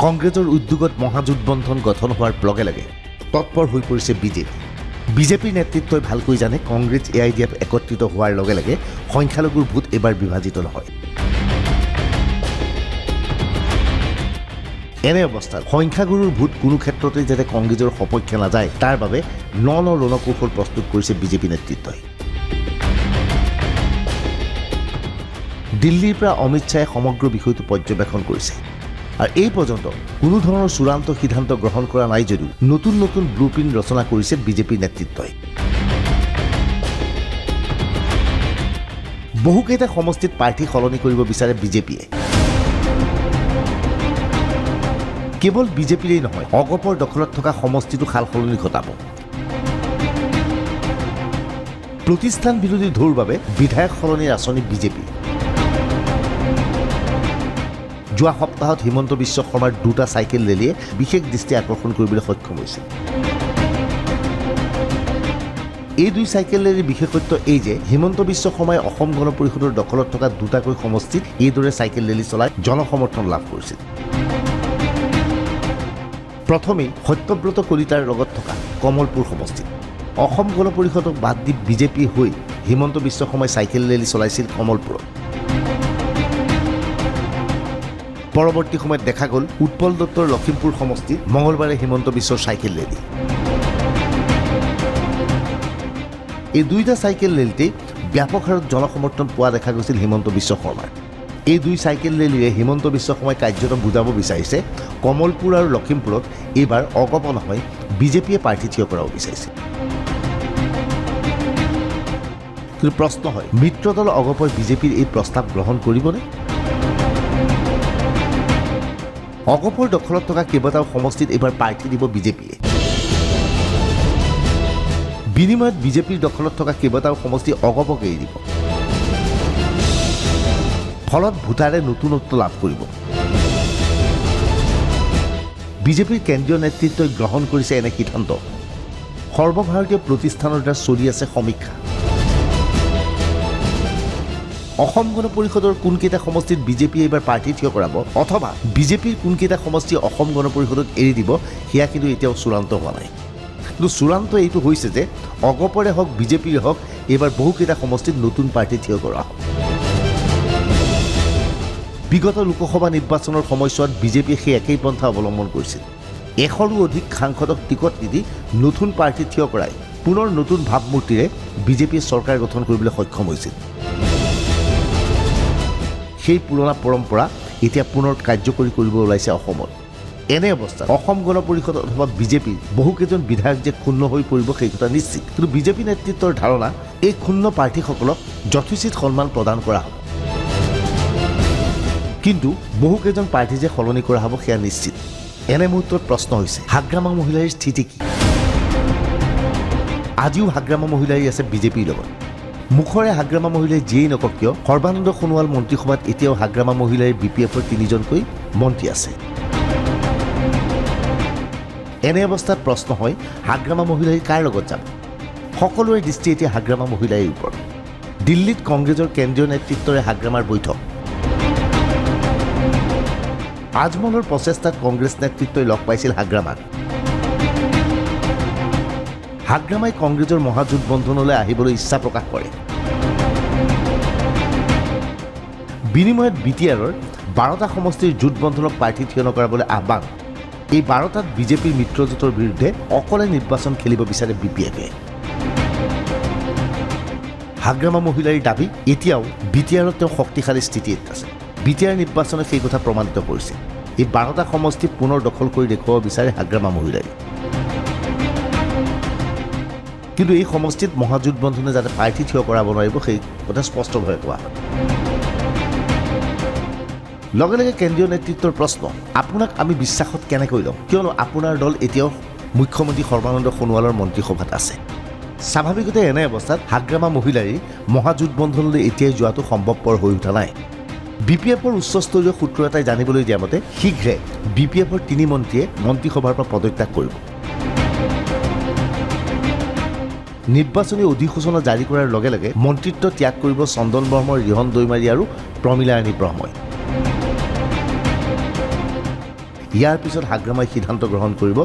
কংগ্ৰেছৰ উদ্যোগত মহাজোটবন্ধন গঠন হোৱাৰ লগে লগে তৎপৰ হৈ পৰিছে বিজেপি। বিজেপিৰ নেতৃত্বই ভালকৈ জানে কংগ্ৰেছ AIDF একত্ৰিত হোৱাৰ লগে লগে সংখ্যালঘুৰ ভোট এবাৰ বিভাজিত নহয়। এনে অৱস্থাত সংখ্যাগুৰুৰ ভোট কোনো ক্ষেত্ৰতে যাতে কংগ্ৰেছৰ সপক্ষে নাযায় তাৰ বাবে ন ৰণকৌশল প্ৰস্তুত কৰিছে বিজেপি নেতৃত্বই। দিল্লীৰ পৰা অমিত শ্বাহে সমগ্ৰ বিষয়টো পৰ্যবেক্ষণ কৰিছে আৰু এই পৰ্যন্ত কোনো ধৰণৰ চূড়ান্ত সিদ্ধান্ত গ্ৰহণ কৰা নাই যদিও নতুন নতুন ব্লুপ্ৰিণ্ট ৰচনা কৰিছে বিজেপিৰ নেতৃত্বই। বহুকেইটা সমষ্টিত প্ৰাৰ্থী সলনি কৰিব বিচাৰে বিজেপিয়ে। কেৱল বিজেপিৰেই নহয়, অগপৰ দখলত থকা সমষ্টিটো সাল সলনি ঘটাব। প্ৰতিষ্ঠান বিৰোধী ঢৌৰ বাবে বিধায়ক সলনিৰ আঁচনি বিজেপি। যোৱা সপ্তাহত হিমন্ত বিশ্ব শৰ্মাৰ 2টা চাইকেল ৰেলীয়ে বিশেষ দৃষ্টি আকৰ্ষণ কৰিবলৈ সক্ষম হৈছিল। এই 2 চাইকেল ৰেলীৰ বিশেষত্ব এই যে হিমন্ত বিশ্ব শৰ্মাই অসম গণ পৰিষদৰ দখলত থকা 2টাকৈ সমষ্টিত এইদৰে চাইকেল ৰেলী চলাই জনসমৰ্থন লাভ কৰিছিল। প্ৰথমেই সত্যব্ৰত কলিতাৰ লগত থকা কমলপুৰ সমষ্টিত অসম গণ পৰিষদক বাদ দি বিজেপি হৈ হিমন্ত বিশ্ব শৰ্মাই চাইকেল ৰেলী চলাইছিল কমলপুৰত। পৰৱৰ্তী সময়ত দেখা গ'ল উৎপল দত্তৰ লখিমপুৰ সমষ্টিত মঙলবাৰে হিমন্ত বিশ্বৰ চাইকেল ৰেলী। এই 2টা চাইকেল ৰেলীতেই ব্যাপক হাৰত জনসমৰ্থন পোৱা দেখা গৈছিল হিমন্ত বিশ্ব শৰ্মাৰ। এই 2 চাইকেল ৰেলীৰে হিমন্ত বিশ্ব শৰ্মাই কাৰ্যত বুজাব বিচাৰিছে কমলপুৰ আৰু লখিমপুৰত এইবাৰ অগপ নহয় বিজেপিয়ে প্ৰাৰ্থী থিয় কৰাব বিচাৰিছে। কিন্তু প্ৰশ্ন হয়, মিত্ৰদল অগপই বিজেপিৰ এই প্ৰস্তাৱ গ্ৰহণ কৰিবনে? অগপৰ দখলত থকা কেইবাটাও সমষ্টিত এইবাৰ প্ৰাৰ্থী দিব বিজেপিয়ে। বিনিময়ত বিজেপিৰ দখলত থকা কেইবাটাও সমষ্টি অগপক এৰি দিব। ফলত ভোটাৰে নতুনত্ব লাভ কৰিব। বিজেপিৰ কেন্দ্ৰীয় নেতৃত্বই গ্ৰহণ কৰিছে এনে সিদ্ধান্ত। সৰ্বভাৰতীয় প্ৰতিষ্ঠানৰ দ্বাৰা চলি আছে সমীক্ষা। অসম গণ পৰিষদৰ কোনকেইটা সমষ্টিত বিজেপিয়ে এইবাৰ প্ৰাৰ্থী থিয় কৰাব অথবা বিজেপিৰ কোনকেইটা সমষ্টি অসম গণ পৰিষদক এৰি দিব সেয়া কিন্তু এতিয়াও চূড়ান্ত হোৱা নাই। কিন্তু চূড়ান্ত এইটো হৈছে যে অগপৰে হওক বিজেপিৰে হওক এইবাৰ বহুকেইটা সমষ্টিত নতুন প্ৰাৰ্থী থিয় কৰা হ'ব। বিগত লোকসভা নিৰ্বাচনৰ সময়ছোৱাত বিজেপিয়ে সেই একেই পন্থা অৱলম্বন কৰিছিল। 100ৰো অধিক সাংসদক টিকট নিদি নতুন প্ৰাৰ্থী থিয় কৰাই পুনৰ নতুন ভাৱমূৰ্তিৰে বিজেপিয়ে চৰকাৰ গঠন কৰিবলৈ সক্ষম হৈছিল। সেই পুৰণা পৰম্পৰা এতিয়া পুনৰ কাৰ্যকৰী কৰিব ওলাইছে অসমত। এনে অৱস্থাত অসম গণ পৰিষদ অথবা বিজেপিৰ বহুকেইজন বিধায়ক যে ক্ষুণ্ণ হৈ পৰিব সেই কথা নিশ্চিত। কিন্তু বিজেপি নেতৃত্বৰ ধাৰণা এই ক্ষুণ্ণ প্ৰাৰ্থীসকলক যথোচিত সন্মান প্ৰদান কৰা হ'ব। কিন্তু বহুকেইজন প্ৰাৰ্থী যে সলনি কৰা হ'ব সেয়া নিশ্চিত। এনে মুহূৰ্তত প্ৰশ্ন হৈছে, হাগ্ৰামা মহিলাৰ স্থিতি কি? আজিও হাগ্ৰামা মহিলাই আছে বিজেপিৰ লগত। মুখৰে হাগ্ৰামা মহিলাই যিয়েই নকওক কিয় সৰ্বানন্দ সোণোৱাল মন্ত্ৰীসভাত এতিয়াও হাগ্ৰামা মহিলাৰ BPFৰ 3জনকৈ মন্ত্ৰী আছে। এনে অৱস্থাত প্ৰশ্ন হয়, হাগ্ৰামা মহিলাই কাৰ লগত যাব? সকলোৰে দৃষ্টি এতিয়া হাগ্ৰামা মহিলাৰ ওপৰত। দিল্লীত কংগ্ৰেছৰ কেন্দ্ৰীয় নেতৃত্বৰে হাগ্ৰামাৰ বৈঠক। আজমলৰ প্ৰচেষ্টাত কংগ্ৰেছ নেতৃত্বই লগ পাইছিল হাগ্ৰামাক। হাগ্ৰামাই কংগ্ৰেছৰ মহাজোটবন্ধনলৈ আহিবলৈ ইচ্ছা প্ৰকাশ কৰে। বিনিময়ত BTRৰ 12টা সমষ্টিৰ জোটবন্ধনক প্ৰাৰ্থী থিয় নকৰাবলৈ আহ্বান। এই 12টাত বিজেপিৰ মিত্ৰজোঁটৰ বিৰুদ্ধে অকলে নিৰ্বাচন খেলিব বিচাৰে BPFে। হাগ্ৰামা মহিলাৰ দাবী এতিয়াও BTRত তেওঁ শক্তিশালী স্থিতিত আছে। BTR নিৰ্বাচনে সেই কথা প্ৰমাণিত কৰিছে। এই 12টা সমষ্টি পুনৰ দখল কৰি দেখুৱাব বিচাৰে হাগ্ৰামা মহিলাই। কিন্তু এই সমষ্টিত মহাজোটবন্ধনে যাতে প্ৰাৰ্থী থিয় কৰাব নোৱাৰিব সেই কথা স্পষ্টভাৱে কোৱা হয়। লগে লগে কেন্দ্ৰীয় নেতৃত্বৰ প্ৰশ্ন, আপোনাক আমি বিশ্বাসত কেনেকৈ ল'ম? কিয়নো আপোনাৰ দল এতিয়াও মুখ্যমন্ত্ৰী সৰ্বানন্দ সোণোৱালৰ মন্ত্ৰীসভাত আছে। স্বাভাৱিকতে এনে অৱস্থাত হাগ্ৰামা মহিলাৰ মহাজোটবন্ধনলৈ এতিয়াই যোৱাটো সম্ভৱপৰ হৈ উঠা নাই। BPFৰ উচ্চস্তৰীয় সূত্ৰ এটাই জানিবলৈ দিয়া মতে শীঘ্ৰে BPFৰ 3 মন্ত্ৰীয়ে মন্ত্ৰীসভাৰ পৰা পদত্যাগ কৰিব। নিৰ্বাচনী অধিসূচনা জাৰি কৰাৰ লগে লগে মন্ত্ৰিত্ব ত্যাগ কৰিব চন্দন ব্ৰহ্মৰ, ৰিহন দৈমাৰী আৰু প্ৰমীলা ৰাণী ব্ৰহ্মই। ইয়াৰ পিছত হাগ্ৰামাই সিদ্ধান্ত গ্ৰহণ কৰিব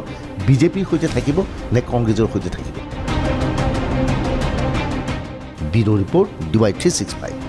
বিজেপিৰ সৈতে থাকিব নে কংগ্ৰেছৰ সৈতে থাকিব। Bureau report DY365।